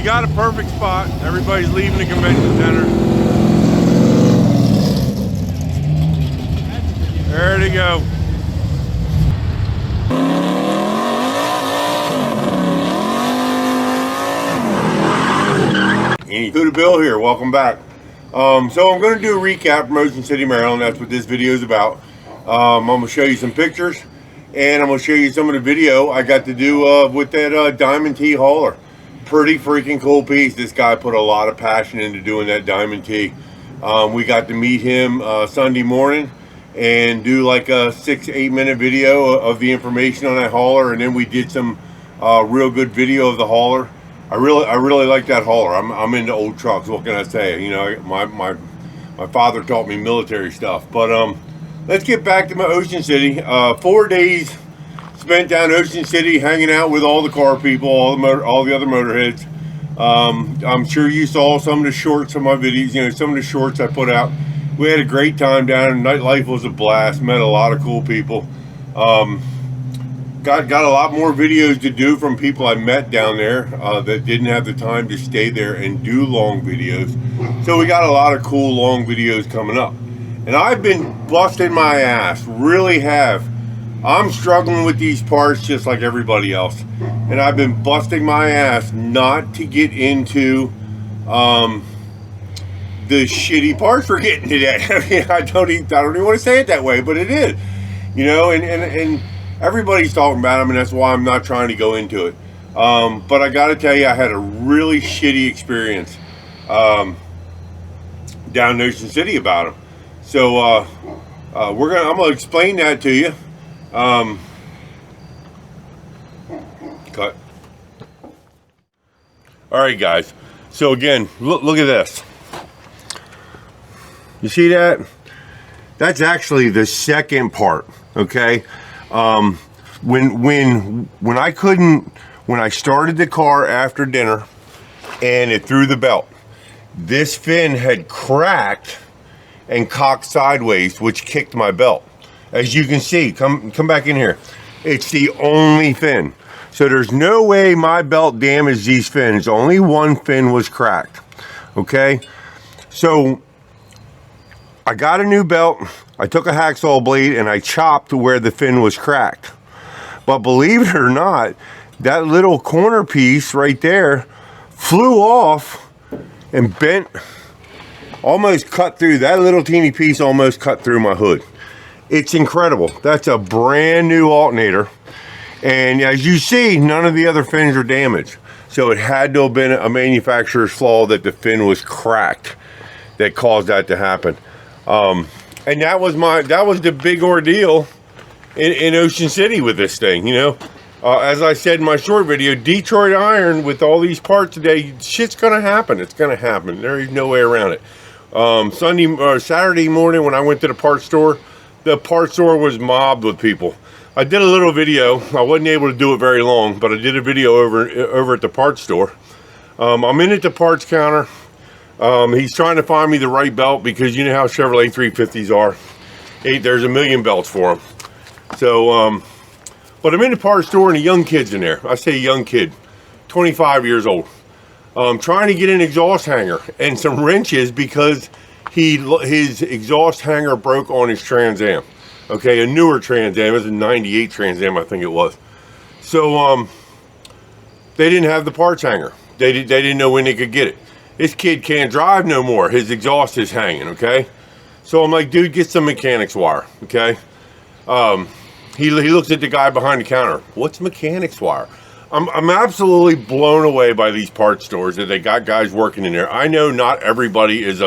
got a perfect spot. Everybody's leaving the convention center. There they go. Cuda Bill here, welcome back. So I'm going to do a recap from Ocean City, Maryland. That's what this video is about. I'm going to show you some pictures, and I'm going to show you some of the video I got to do with that Diamond T hauler. Pretty freaking cool piece. This guy put a lot of passion into doing that Diamond T. We got to meet him Sunday morning and do like a 6-8 minute video of the information on that hauler, and then we did some real good video of the hauler. I really like that hauler. I'm into old trucks. What can I say? You know, my father taught me military stuff. But let's get back to my Ocean City. 4 days spent down Ocean City hanging out with all the car people, all the other motorheads. I'm sure you saw some of the shorts of my videos. You know, some of the shorts I put out. We had a great time down. Nightlife was a blast. Met a lot of cool people. Got a lot more videos to do from people I met down there that didn't have the time to stay there and do long videos. So we got a lot of cool long videos coming up. And I've been busting my ass, really have. I'm struggling with these parts just like everybody else. And I've been busting my ass not to get into the shitty parts we're getting today. I mean, I don't even want to say it that way, but it is. You know, and everybody's talking about them, and that's why I'm not trying to go into it. But I got to tell you, I had a really shitty experience down in Ocean City about them. So I'm gonna explain that to you. Cut. All right, guys. So again, look at this. You see that? That's actually the second part. Okay. When I started the car after dinner and it threw the belt, this fin had cracked and cocked sideways, which kicked my belt. As you can see, come back in here. It's the only fin. So there's no way my belt damaged these fins. Only one fin was cracked. Okay. So I got a new belt. I took a hacksaw blade and I chopped where the fin was cracked. But believe it or not, that little corner piece right there flew off and bent, almost cut through. That little teeny piece almost cut through my hood. It's incredible. That's a brand new alternator. And as you see, none of the other fins are damaged. So it had to have been a manufacturer's flaw that the fin was cracked that caused that to happen. And that was the big ordeal in Ocean City with this thing, you know. As I said in my short video, Detroit Iron with all these parts today, shit's gonna happen. It's gonna happen. There is no way around it. Saturday morning when I went to the parts store was mobbed with people. I did a little video. I wasn't able to do it very long, but I did a video over at the parts store. I'm in at the parts counter. He's trying to find me the right belt because you know how Chevrolet 350s are. There's a million belts for them. So, but I'm in the parts store and a young kid's in there. I say young kid, 25 years old. Trying to get an exhaust hanger and some wrenches because his exhaust hanger broke on his Trans Am. Okay, a newer Trans Am. It was a 98 Trans Am, I think it was. So, they didn't have the parts hanger. They didn't know when they could get it. This kid can't drive no more. His exhaust is hanging, okay? So I'm like, dude, get some mechanics wire, okay? He looks at the guy behind the counter. What's mechanics wire? I'm absolutely blown away by these parts stores that they got guys working in there. I know not everybody is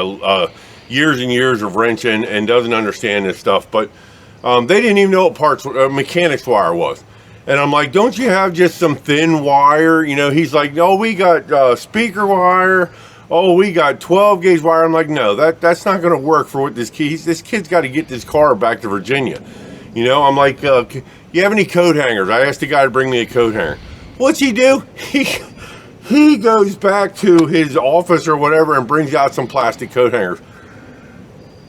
years and years of wrenching and doesn't understand this stuff, but they didn't even know what mechanics wire was. And I'm like, don't you have just some thin wire? You know, he's like, no, we got speaker wire. Oh, we got 12 gauge wire. I'm like, no, that's not going to work for what this kid's got to get this car back to Virginia. You know, I'm like, you have any coat hangers? I asked the guy to bring me a coat hanger. What's he do? He goes back to his office or whatever and brings out some plastic coat hangers.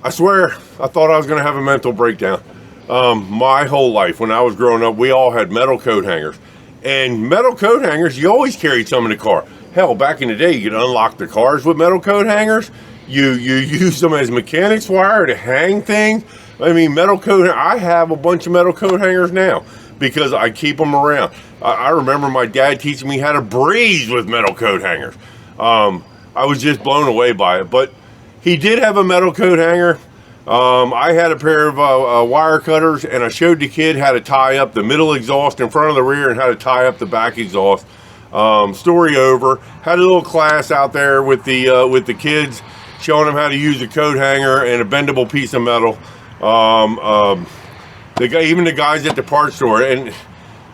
I swear, I thought I was going to have a mental breakdown. My whole life, when I was growing up, we all had metal coat hangers. And metal coat hangers, you always carried some in the car. Hell, back in the day, you could unlock the cars with metal coat hangers. You use them as mechanics wire to hang things. I mean, metal coat, I have a bunch of metal coat hangers now because I keep them around. I remember my dad teaching me how to braze with metal coat hangers. I was just blown away by it, but he did have a metal coat hanger. I had a pair of wire cutters, and I showed the kid how to tie up the middle exhaust in front of the rear and how to tie up the back exhaust. Story over. Had a little class out there with the kids, showing them how to use a coat hanger and a bendable piece of metal. Even the guys at the parts store, and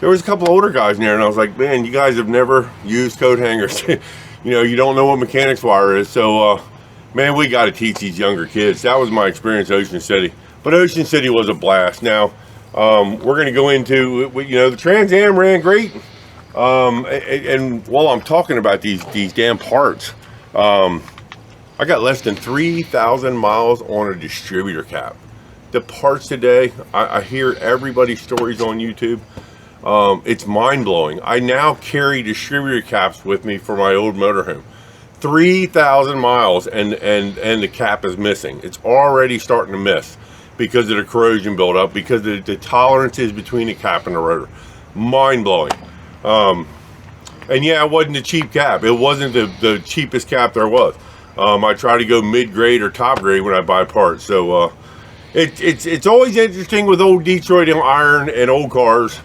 there was a couple older guys in there, and I was like, man, you guys have never used coat hangers. You know, you don't know what mechanics wire is. So, man, we got to teach these younger kids. That was my experience at Ocean City. But Ocean City was a blast. Now, we're going to go into, you know, the Trans Am ran great. And while I'm talking about these damn parts, I got less than 3,000 miles on a distributor cap. The parts today, I hear everybody's stories on YouTube. It's mind-blowing. I now carry distributor caps with me for my old motorhome. 3,000 miles and the cap is missing. It's already starting to miss because of the corrosion buildup, because of the tolerances between the cap and the rotor. Mind-blowing. And yeah, it wasn't a cheap cap. It wasn't the cheapest cap there was. I try to go mid-grade or top grade when I buy parts. So it's always interesting with old Detroit iron and old cars,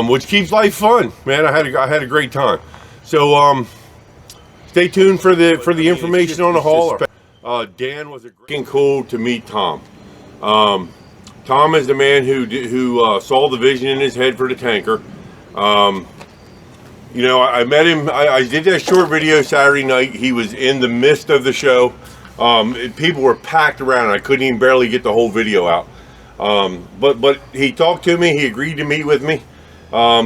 which keeps life fun, man. I had a great time. So stay tuned for the information on the hauler. Dan was cool to meet Tom. Tom is the man who saw the vision in his head for the tanker. You know, I met him. I did that short video Saturday night. He was in the midst of the show. People were packed around. I couldn't even barely get the whole video out. But he talked to me. He agreed to meet with me.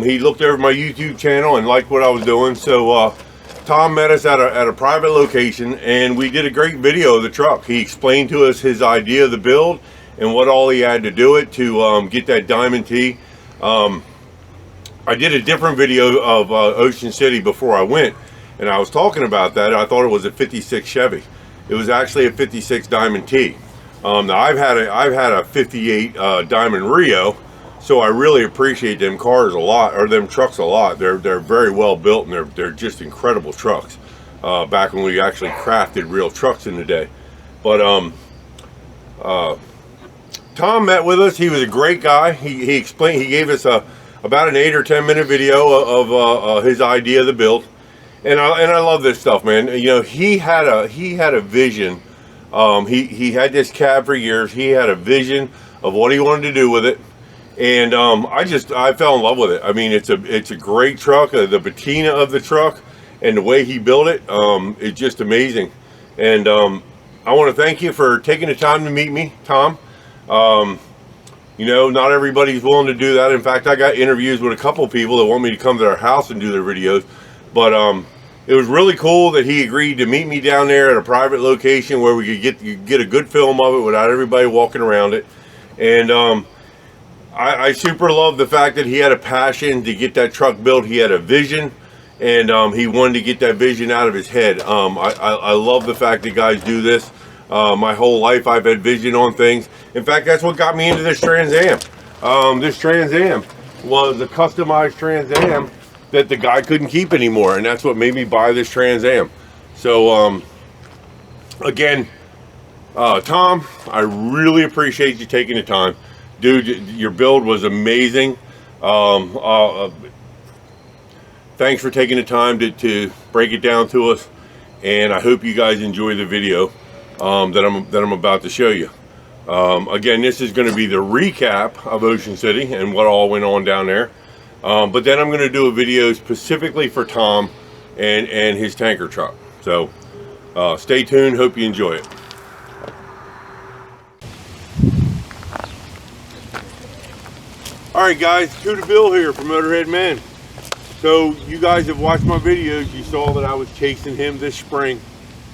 He looked over my YouTube channel and liked what I was doing. So Tom met us at a private location, and we did a great video of the truck. He explained to us his idea of the build and what all he had to do it to get that Diamond T. I did a different video of Ocean City before I went, and I was talking about that. I thought it was a 56 Chevy. It was actually a 56 Diamond T. Now I've had a 58 Diamond Rio, so I really appreciate them cars a lot, or them trucks a lot. They're very well built, and they're just incredible trucks. Back when we actually crafted real trucks in the day. But Tom met with us. He was a great guy. He explained. He gave us about an 8 or 10 minute video of his idea of the build, and I love this stuff, man. You know, he had a vision. He had this cab for years. He had a vision of what he wanted to do with it, and I fell in love with it. I mean, it's a great truck. The patina of the truck and the way he built it, it's just amazing. And I want to thank you for taking the time to meet me, Tom. You know, not everybody's willing to do that. In fact, I got interviews with a couple of people that want me to come to their house and do their videos. But it was really cool that he agreed to meet me down there at a private location where we could get a good film of it without everybody walking around it. And I super love the fact that he had a passion to get that truck built. He had a vision, and he wanted to get that vision out of his head. I love the fact that guys do this. My whole life I've had vision on things. In fact, that's what got me into this Trans Am. This Trans Am was a customized Trans Am that the guy couldn't keep anymore, and that's what made me buy this Trans Am. So again, Tom, I really appreciate you taking the time. Dude, your build was amazing. Thanks for taking the time to break it down to us, and I hope you guys enjoy the video that I'm about to show you. Again, this is going to be the recap of Ocean City and what all went on down there. But then I'm going to do a video specifically for Tom and his tanker truck. So stay tuned. Hope you enjoy it. Alright guys, Cuda Bill here from MotorHeadMen. So you guys have watched my videos. You saw that I was chasing him this spring.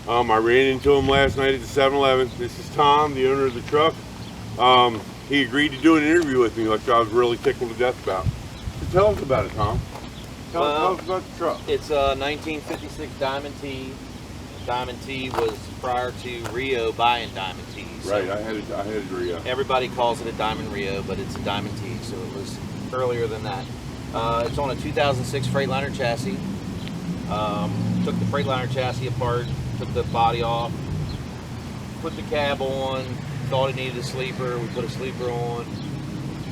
I ran into him last night at the 7-Eleven. This is Tom, the owner of the truck. He agreed to do an interview with me, which I was really tickled to death about. So tell us about it, Tom. Tell us about the truck. It's a 1956 Diamond T. Diamond T was prior to Rio buying Diamond T. So Right, I had a Rio. everybody calls it a Diamond Rio, but it's a Diamond T, so it was earlier than that. It's on a 2006 Freightliner chassis. Took the Freightliner chassis apart, took the body off, put the cab on, thought it needed a sleeper, we put a sleeper on.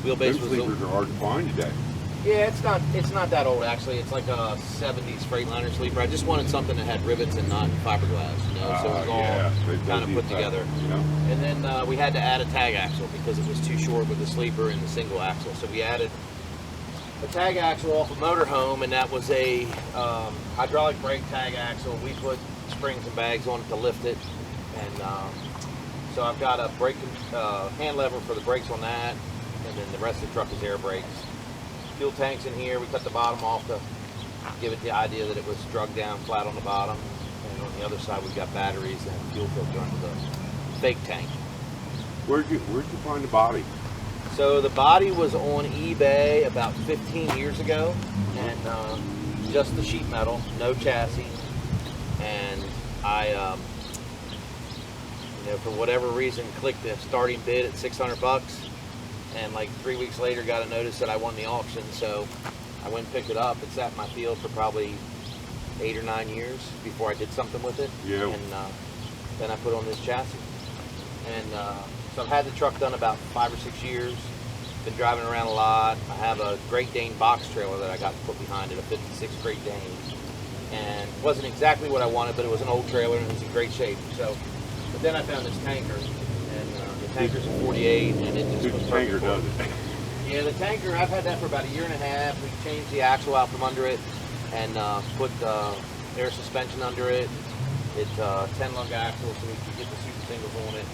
Wheelbase was sleepers are hard to find today. Yeah, it's not that old actually. It's like a 70s Freightliner sleeper. I just wanted something that had rivets and not fiberglass, you know, so it was all kind of put together. Yeah. And then we had to add a tag axle because it was too short with the sleeper and the single axle. So we added a tag axle off of Motorhome, and that was a hydraulic brake tag axle. We put springs and bags on it to lift it, and so I've got a brake hand lever for the brakes on that, and then the rest of the truck is air brakes. Fuel tanks in here. We cut the bottom off to give it the idea that it was drug down flat on the bottom, and on the other side we've got batteries and fuel filter under the fake tank. Where'd you find the body? So the body was on eBay about 15 years ago, and just the sheet metal, no chassis. And I, you know, for whatever reason, clicked the starting bid at 600 bucks, and like 3 weeks later got a notice that I won the auction. So I went and picked it up. It sat in my field for probably 8 or 9 years before I did something with it. Yeah. And then I put on this chassis, and so I've had the truck done about 5 or 6 years. Been driving around a lot. I have a Great Dane box trailer that I got to put behind it, a 56 Great Dane. And it wasn't exactly what I wanted, but it was an old trailer and it was in great shape. So, but then I found this tanker, and the tanker's a 48, and it just was perfect. Tanker does it. Yeah, the tanker, I've had that for about 1.5 years. We changed the axle out from under it and put air suspension under it. It's 10-lug axle, so we can get the super singles on it.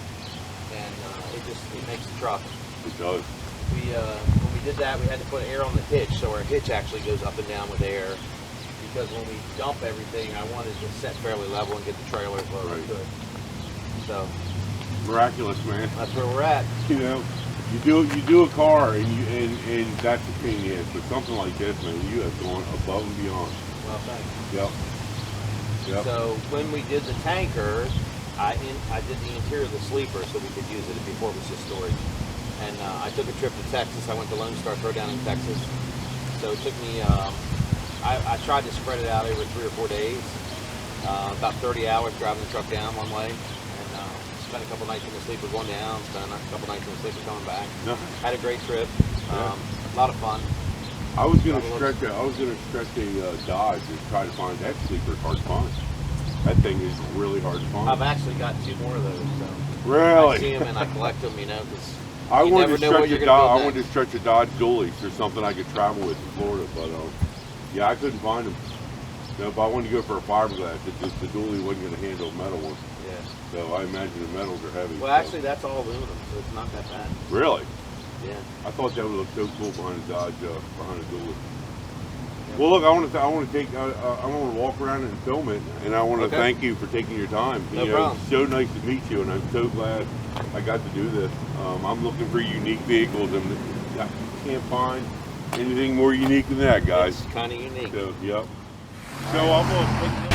And it makes the truck. It does. When we did that, we had to put air on the hitch, so our hitch actually goes up and down with air. Because when we dump everything, I wanted to set fairly level and get the trailer as low as I could. So Miraculous, man. that's where we're at. You know, you do a car and that's the thing is, but something like this, man, you have gone above and beyond. Well, thanks. Yep. So when we did the tanker, I did the interior of the sleeper so we could use it before it was just storage. And I took a trip to Texas. I went to Lone Star Throwdown in Texas. So it took me, I tried to spread it out over 3 or 4 days. About 30 hours driving the truck down one way. And spent a couple nights in the sleeper going down, spent a couple nights in the sleeper coming back. No. Had a great trip. A lot of fun. I was gonna stretch a Dodge and try to find that sleeper hard to find. That thing is really hard to find. I've actually got 2 more of those. So Really? I see them and I collect them, you know, because I you wanted never to know what stretch you're a going to Dodge. build I wanted to stretch a Dodge Dually or something I could travel with in Florida, but yeah, I couldn't find them. No, but I wanted to go for a fiberglass. The Dually wasn't going to handle a metal one. Yeah. So I imagine the metals are heavy. Well, actually, that's all aluminum, so it's not that bad. Really? Yeah. I thought that would look so cool behind a Dodge, behind a Dually. Well, look, I want to walk around and film it, and I want to thank you for taking your time. No problem. It's so nice to meet you, and I'm so glad I got to do this. I'm looking for unique vehicles, and I can't find anything more unique than that, guys. It's kind of unique. So, yep. So I'm going to put